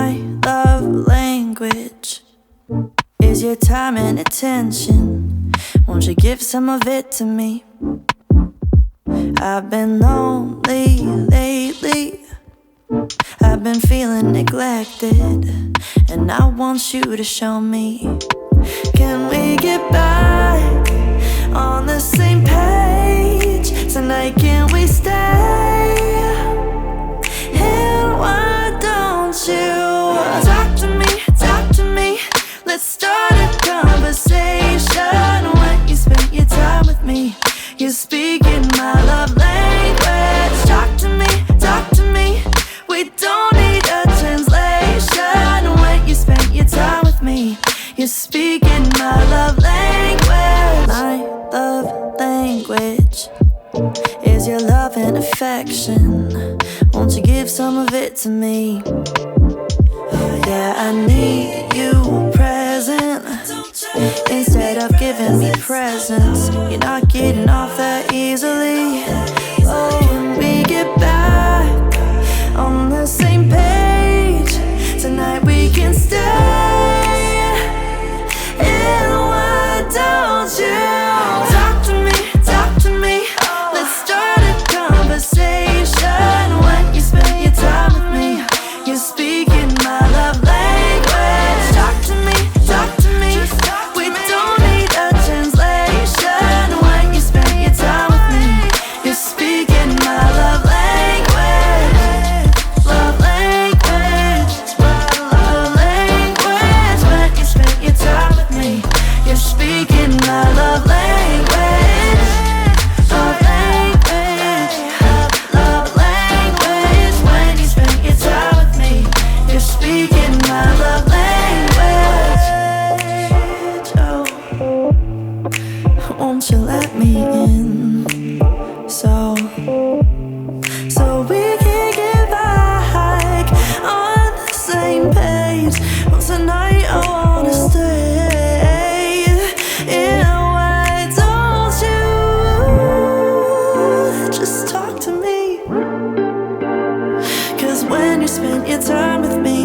My love language is your time and attention. Won't you give some of it to me? I've been lonely lately. I've been feeling neglected, and I want you to show me. Can we get back on the same page tonight? Can we stay? And why don't you talk to me? Let's start a conversation. When you spend your time with me, you're speaking my love language. Talk to me. We don't need a translation. When you spend your time with me, you're speaking my love language. My love language is your love and affection. Won't you give some of it to me? Yeah, I need you present instead of giving me presents. You're not getting off that easily. Oh, when we get back on the same page tonight, we can stay. And why don't you talk to me? Let's start a conversation. When you spend your time with me, you're speaking my love language. Talk to me. We don't need a translation. When you spend your time with me, you're speaking my love language. Love language. Love language. When you spend your time with me, you're speaking my love language. Love language. Love language. When you spend your time with me, you're speaking my love language. Oh, won't you let me in? So we can get back on the same page. Well, tonight I wanna stay. And why don't you just talk to me? 'Cause when you spend your time with me,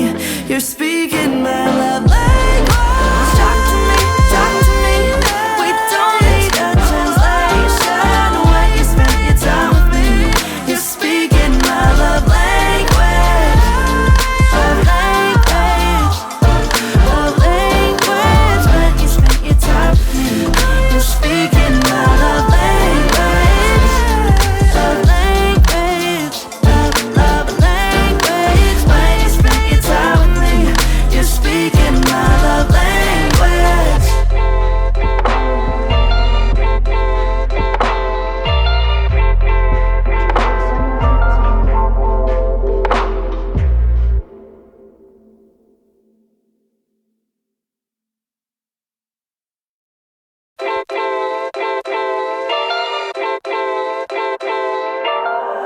you're speaking my love language. Talk to me. We don't need a translation. When you spend your time with me, you're speaking my love language. Love language. Love language. When you spend your time with me, you're speaking my love language. Love language. Love language. When you spend your time with me, you're speaking my love language.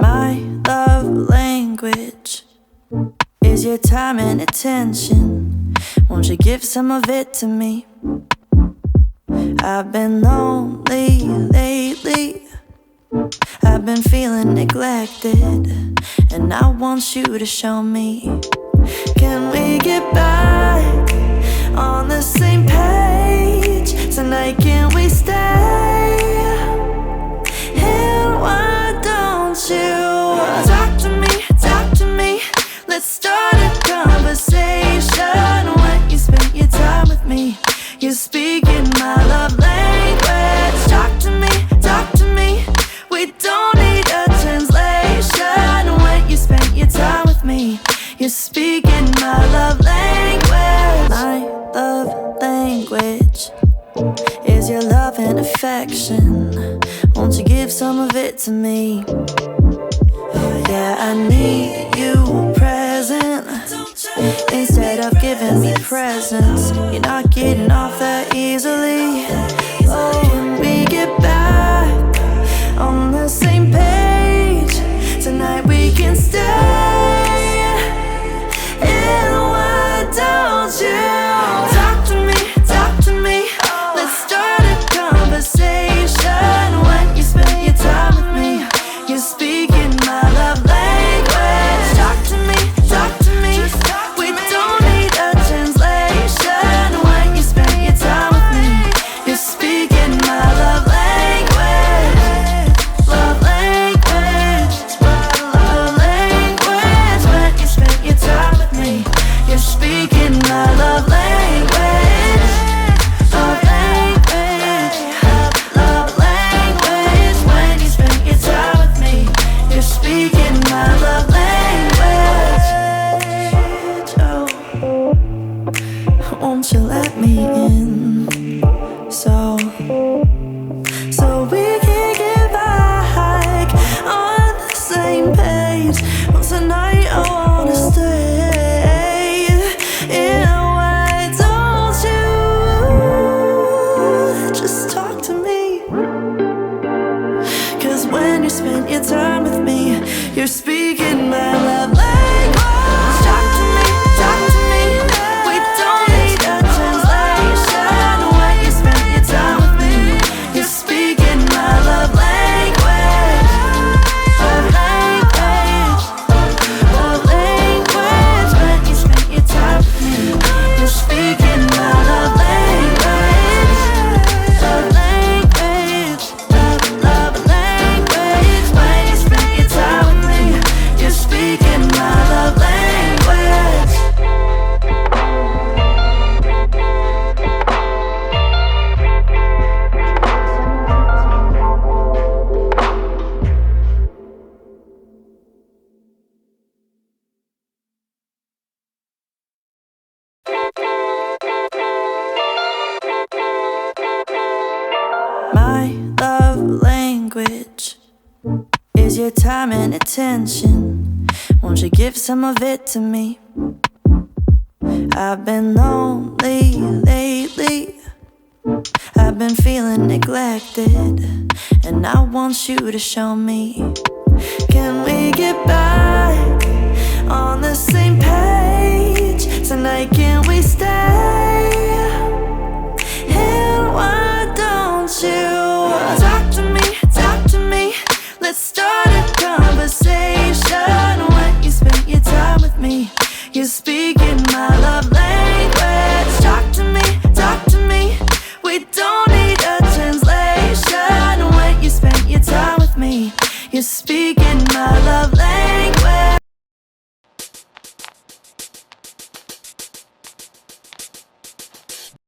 My love language is your time and attention. Won't you give some of it to me? I've been lonely lately. I've been feeling neglected, and I want you to show me. Can we get back on the same page tonight? Can we stay? And why don't you talk to me? Let's start a conversation. When you spend your time with me, you're speaking my love language. Talk to me. We don't need a translation. When you spend your time with me, you're speaking my love language. My love language is your love and affection. Won't you give some of it to me? Yeah, I need you present instead of giving me presents. You're not getting off that easily. Oh, when we get back on the same page tonight, we can stay. And why don't you talk to me? Let's start a conversation. When you spend your time with me, you're speaking my love language. Talk to me. We don't your time and attention. Won't you give some of it to me? I've been lonely lately. I've been feeling neglected, and I want you to show me. Can we get back on the same page tonight? Can we stay? And why don't you talk to me? Let's start a conversation. When you spend your time with me, you speak